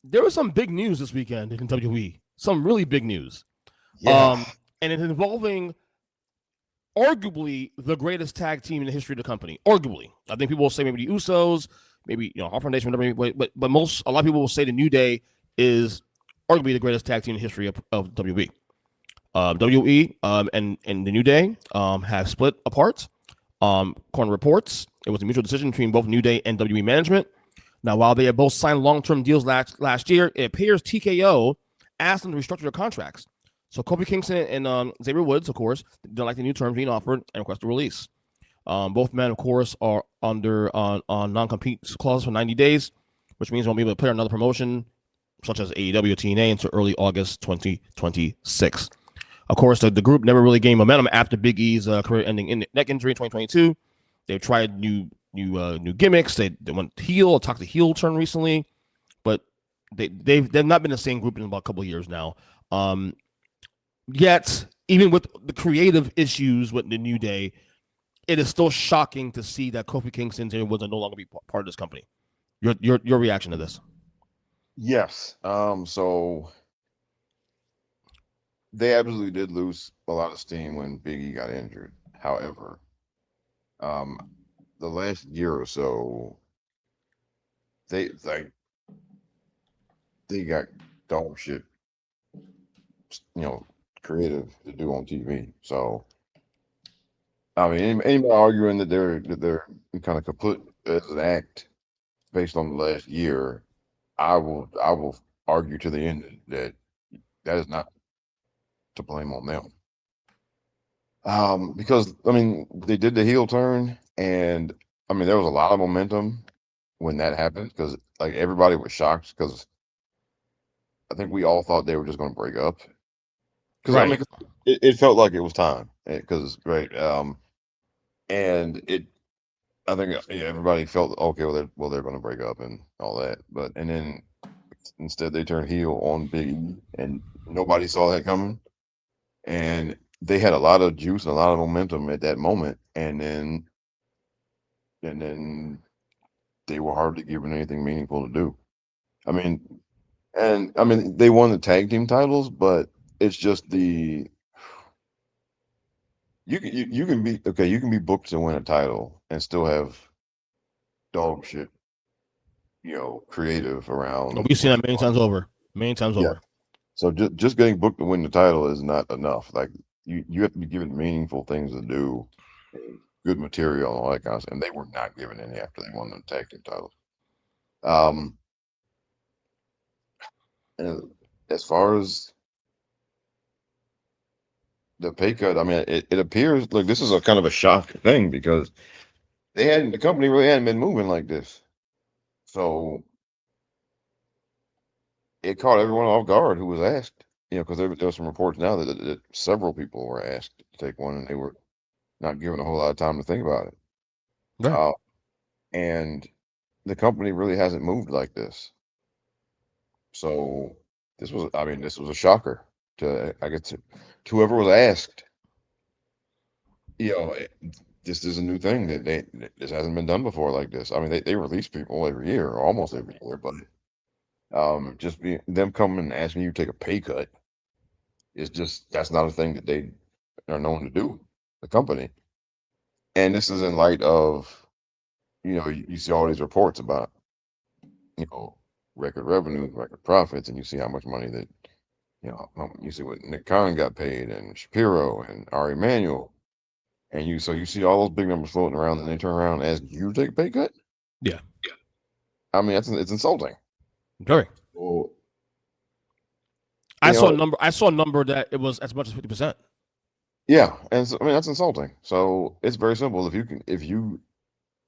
there was some big news this weekend in WWE. Some really big news. Yeah. And it's involving arguably the greatest tag team in the history of the company. Arguably, I think people will say maybe the Usos, maybe Hart Foundation, whatever. But a lot of people will say the New Day is arguably the greatest tag team in the history of WWE. WWE and the New Day have split apart. According to reports, it was a mutual decision between both New Day and WWE management. Now, while they have both signed long-term deals last year, it appears TKO asked them to restructure their contracts. So Kofi Kingston and Xavier Woods, of course, don't like the new terms being offered and request a release. Both men, of course, are under on non-compete clause for 90 days, which means they'll be able to play another promotion, such as AEW or TNA, until early August 2026. Of course, the group never really gained momentum after Big E's career-ending neck injury in 2022. They've tried new gimmicks. They went heel, a toxic heel turn recently, but they've not been the same group in about a couple of years now. Yet, even with the creative issues with the New Day, it is still shocking to see that Kofi Kingston and Woods are no longer be part of this company. Your reaction to this? Yes. So they absolutely did lose a lot of steam when Big E got injured. However, um, the last year or so, they like they got dog shit, you know, creative to do on TV. So I mean, anybody arguing that they're kind of kaput as an act based on the last year, I will argue to the end that that is not to blame on them. Because I mean, they did the heel turn, and I mean, there was a lot of momentum when that happened because like everybody was shocked because I think we all thought they were just going to break up. Because I mean, Right. 'cause it felt like it was time. Because right, and it I think yeah, everybody felt okay. They're going to break up and all that, but and then instead they turned heel on Big E, and nobody saw that coming. And they had a lot of juice and a lot of momentum at that moment, and then they were hardly given anything meaningful to do. I mean, and I mean they won the tag team titles, but it's just the you can be okay. You can be booked to win a title and still have dog shit, creative around We've seen what that you many want. times over. Many times Yeah. over. So just getting booked to win the title is not enough. Like you have to be given meaningful things to do, and good material and all that kind of stuff. And they were not given any after they won the tag team titles. Um, and as far as the pay cut, I mean, it appears like this is a kind of a shock thing because the company really hadn't been moving like this. So it caught everyone off guard who was asked, because there was some reports now that several people were asked to take one and they were not given a whole lot of time to think about it. Right. Uh, and the company really hasn't moved like this. So this was a shocker to I get to whoever was asked. You know, this is a new thing that this hasn't been done before like this. I mean, they release people every year, or almost every year, but just them coming and asking you to take a pay cut is just that's not a thing that they are known to do. The company, and this is in light of you see all these reports about you know record revenue, record profits, and you see how much money that you see what Nick Khan got paid, and Shapiro, and Ari Emanuel, and you see all those big numbers floating around, and they turn around and ask you to take a pay cut. Yeah. I mean, it's insulting. Very. Well, I you saw a know, number. I saw a number that it was as much as 50%. yeah, and so, I mean that's insulting. So it's very simple. If you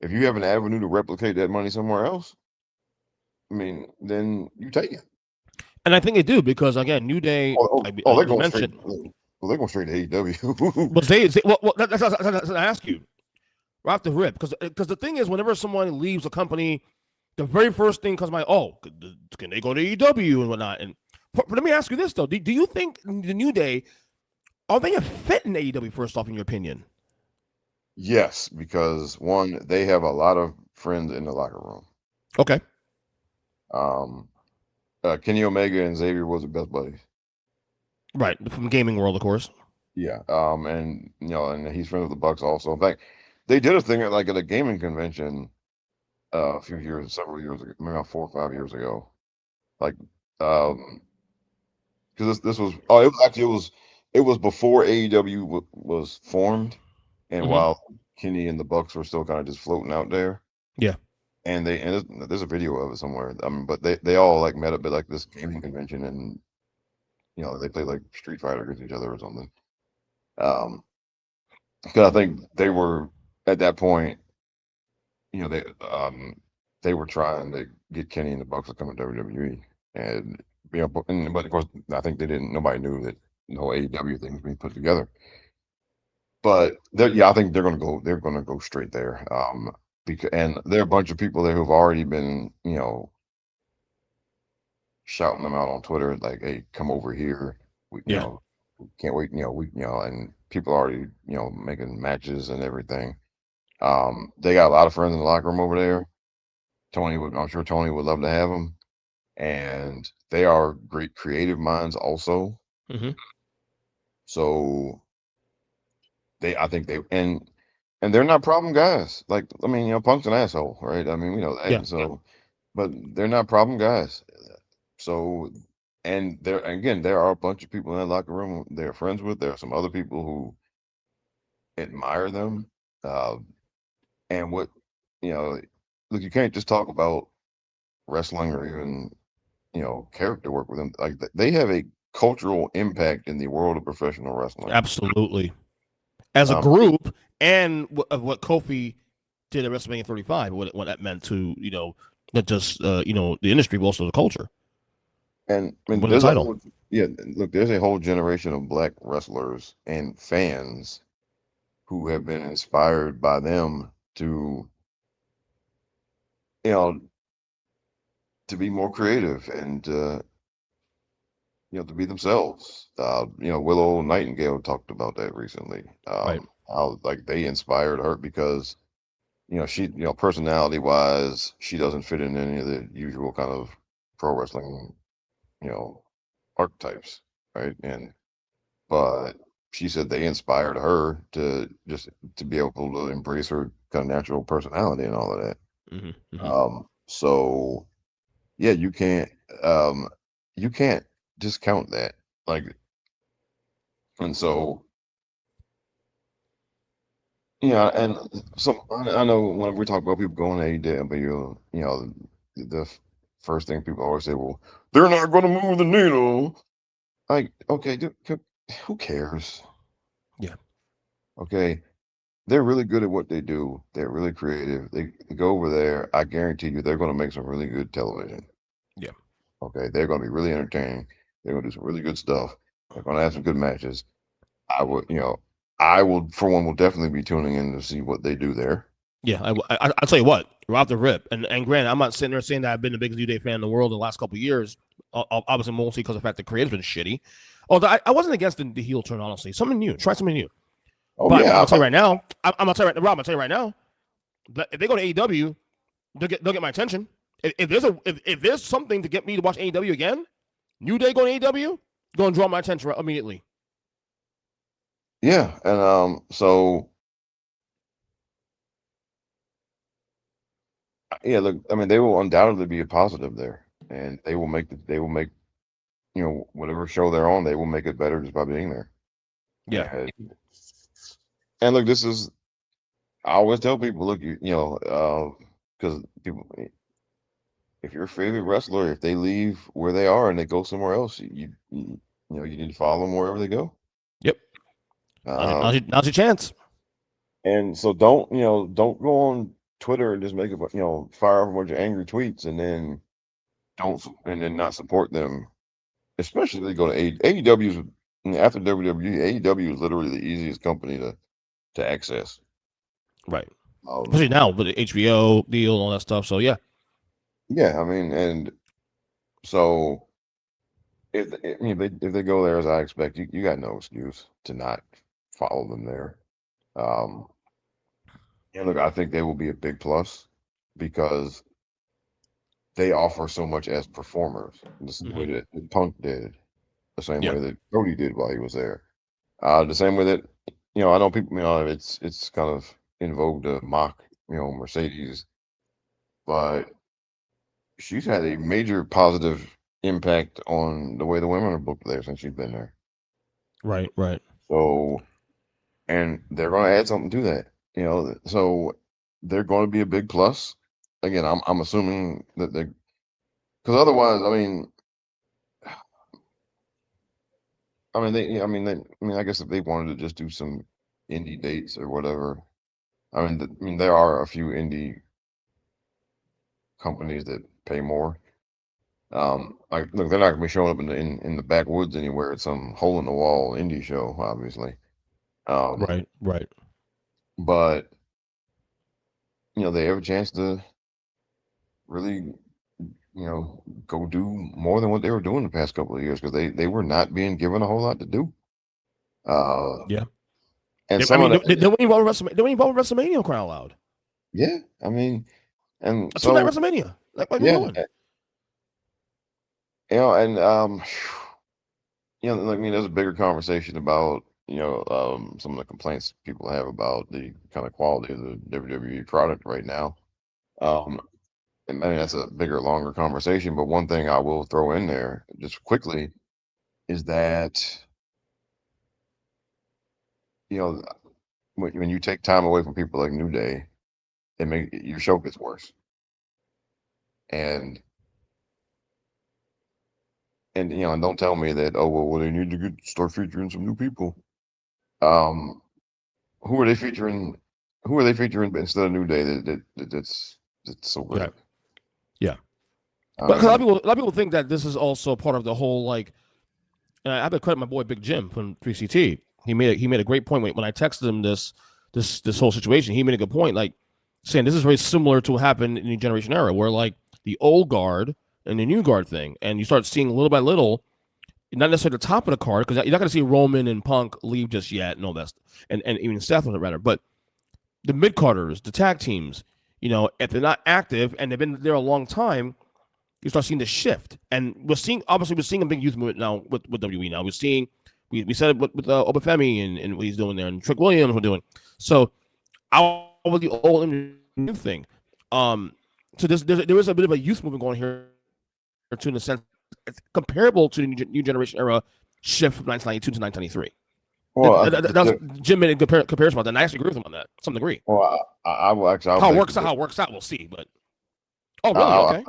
have an avenue to replicate that money somewhere else, I mean, then you take it. And I think they do because again, New Day, They're as you going straight. mentioned, Well, they're going straight to AEW. was that's I ask you right off the rip because the thing is, whenever someone leaves a company, the very first thing comes to mind, oh, can they go to AEW and whatnot? And let me ask you this though: do you think the New Day are they a fit in AEW? First off, in your opinion? Yes, because one, they have a lot of friends in the locker room. Okay. Um, Kenny Omega and Xavier was the best buddies. Right, from gaming world, of course. Yeah. And and he's friends with the Bucks also. In fact, they did a thing at a gaming convention several years ago, maybe about 4 or 5 years ago. Like, um, because this was it was before AEW was formed, and Hmm. while Kenny and the Bucks were still kind of just floating out there, Yeah, there's a video of it somewhere. But they all like met up at like this gaming convention, and they played like Street Fighter against each other or something. Um, because I think they were at that point, you know, they um they were trying to get Kenny and the Bucks to come to WWE, and but of course I think they didn't. Nobody knew that no AEW thing was being put together. But yeah, I think they're gonna go. They're gonna go straight there. Because and there are a bunch of people there who've already been, shouting them out on Twitter, like, "Hey, come over here. We, yeah. we can't wait." And people are already, making matches and everything. They got a lot of friends in the locker room over there. I'm sure Tony would love to have them, and they are great creative minds also. Hmm. So I think and they're not problem guys. Like, I mean, Punk's an asshole, right? I mean, we know that. Yeah, And so, but they're not problem guys. So, and there are a bunch of people in that locker room they're friends with. There are some other people who admire them. Uh, and you know, look, you can't just talk about wrestling or even, character work with them. Like, they have a cultural impact in the world of professional wrestling. absolutely. As a Um, group, and of what Kofi did at WrestleMania 35, what that meant to not just the industry, but also the culture. and I mean, Winning the title. look, there's a whole generation of black wrestlers and fans who have been inspired by them to, you know, to be more creative and, to be themselves. Willow Nightingale talked about that recently. Right. How like they inspired her because, she, personality wise, she doesn't fit in any of the usual kind of pro wrestling, you know, archetypes, right? But she said they inspired her to be able to embrace her kind of natural personality and all of that. Hmm. Hmm. So yeah, um, you can't discount that. Like, and so yeah, and so I know when we talk about people going to AEW, first thing people always say, well, they're not going to move the needle. Like, okay, dude, who cares? Yeah. Okay, they're really good at what they do. They're really creative. They go over there. I guarantee you, they're going to make some really good television. Yeah. Okay, they're going to be really entertaining. They're going to do some really good stuff. They're going to have some good matches. I would, I will, for one, will definitely be tuning in to see what they do there. Yeah. I'll tell you what, right the rip. And granted, I'm not sitting there saying that I've been the biggest New Day fan in the world in the last couple of years. Obviously, mostly because of the fact the creator's been shitty. Although I wasn't against the heel turn, honestly. Something new. Try something new. Oh But I'm yeah, gonna tell you right now. I'm gonna tell you right, Rob. I'm gonna tell you right now. If they go to AEW, they'll get my attention. If there's something to get me to watch AEW again, New Day going to AEW, going to draw my attention immediately. yeah, and so yeah, look, I mean, they will undoubtedly be a positive there, and they will make whatever show they're on, they will make it better just by being there. Yeah. And look, I always tell people, look, because people, if your favorite wrestler, if they leave where they are and they go somewhere else, you need to follow them wherever they go. Yep. Um, Now's your chance. and so don't go on Twitter and just fire off a bunch of angry tweets and then not support them, especially if they go to AEW's. After WWE, AEW is literally the easiest company to access. Right. Um, Especially now with the HBO deal and all that stuff. So yeah. yeah, I mean, and so if they go there as I expect, you got no excuse to not follow them there. Um, and look, I think they will be a big plus because they offer so much as performers. The way Hmm. that Punk did, the same Yeah. way that Cody did while he was there. The same way that I know people. It's kind of in vogue to mock Mercedes, but she's had a major positive impact on the way the women are booked there since she's been there. Right. Right. So, and they're going to add something to that. So they're going to be a big plus. Again, I'm assuming that they, because otherwise, I guess if they wanted to just do some indie dates or whatever, there are a few indie companies that pay more. Like, look, they're not gonna be showing up in the backwoods anywhere at some hole in the wall indie show, obviously. Um, Right. Right. but they have a chance to really, go do more than what they were doing the past couple of years because they were not being given a whole lot to do. Uh, Yeah. and I some of mean, that, they went involved with WrestleMania. They went involved with WrestleMania. Crying out loud. yeah, and A two-night so WrestleMania. Like, what are we yeah, doing? and there's a bigger conversation about, some of the complaints people have about the kind of quality of the WWE product right now. Um, and that's a bigger, longer conversation. But one thing I will throw in there just quickly is that, you know, when you take time away from people like New Day, your show gets worse. And and don't tell me that, oh well, they need to start featuring some new people. Um, who are they featuring? Who are they featuring instead of New Day? That's so Yeah. great. Yeah. I But 'cause mean, a lot of people think that this is also part of the whole like. And I have to credit my boy Big Jim from 3CT. He made a great point when I texted him this whole situation. He made a good point, like saying this is very similar to what happened in the Generation Era, where like the old guard and the new guard thing, and you start seeing little by little, not necessarily the top of the card because you're not going to see Roman and Punk leave just yet, and all that, and even Seth rather, but the mid carders, the tag teams, if they're not active and they've been there a long time, you start seeing the shift. And we're seeing a big youth movement now with WWE now. We said it with Obafemi and what he's doing there, and Trick Williams we're doing. So out of the old new thing. Um, so there is a bit of a youth movement going here, too, in the sense it's comparable to the new generation era shift from 1992 to 1993. well, That was Jim made a comparison about that, and I actually agree with him on that to some degree. I will actually. I'll How it beg to works out, differ. we'll see. But oh, really? I,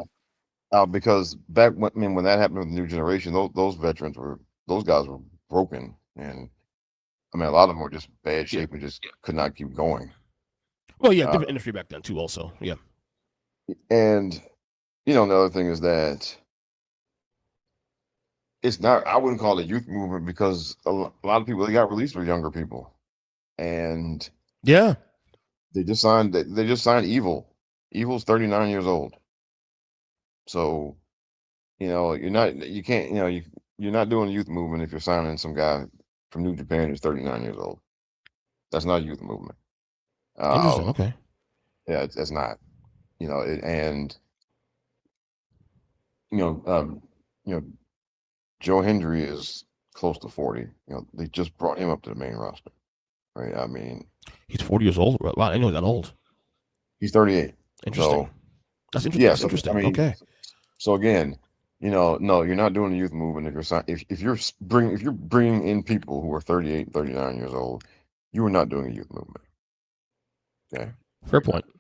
Okay. because back when that happened with the new generation, those guys were broken, and a lot of them were just bad Yeah. shape and just could not keep going. Well, yeah, Uh, different industry back then too. Also, yeah. and the other thing is that it's not. I wouldn't call it a youth movement because a lot of people that got released were younger people, and Yeah. they just signed Evil. Evil's 39 years old, so you can't you're not doing a youth movement if you're signing some guy from New Japan who's 39 years old. That's not a youth movement. Interesting. Um, Okay. yeah, it's not. And you know, um, you know, Joe Hendry is close to 40. They just brought him up to the main roster, right? He's 40 years old. Wow, I didn't know that old. He's 38. Interesting. So That's interesting. yeah, That's interesting. so Okay. so again, no, you're not doing a youth movement if you're if you're bringing in people who are 38, 39 years old, you are not doing a youth movement. Okay, Fair you're not. point.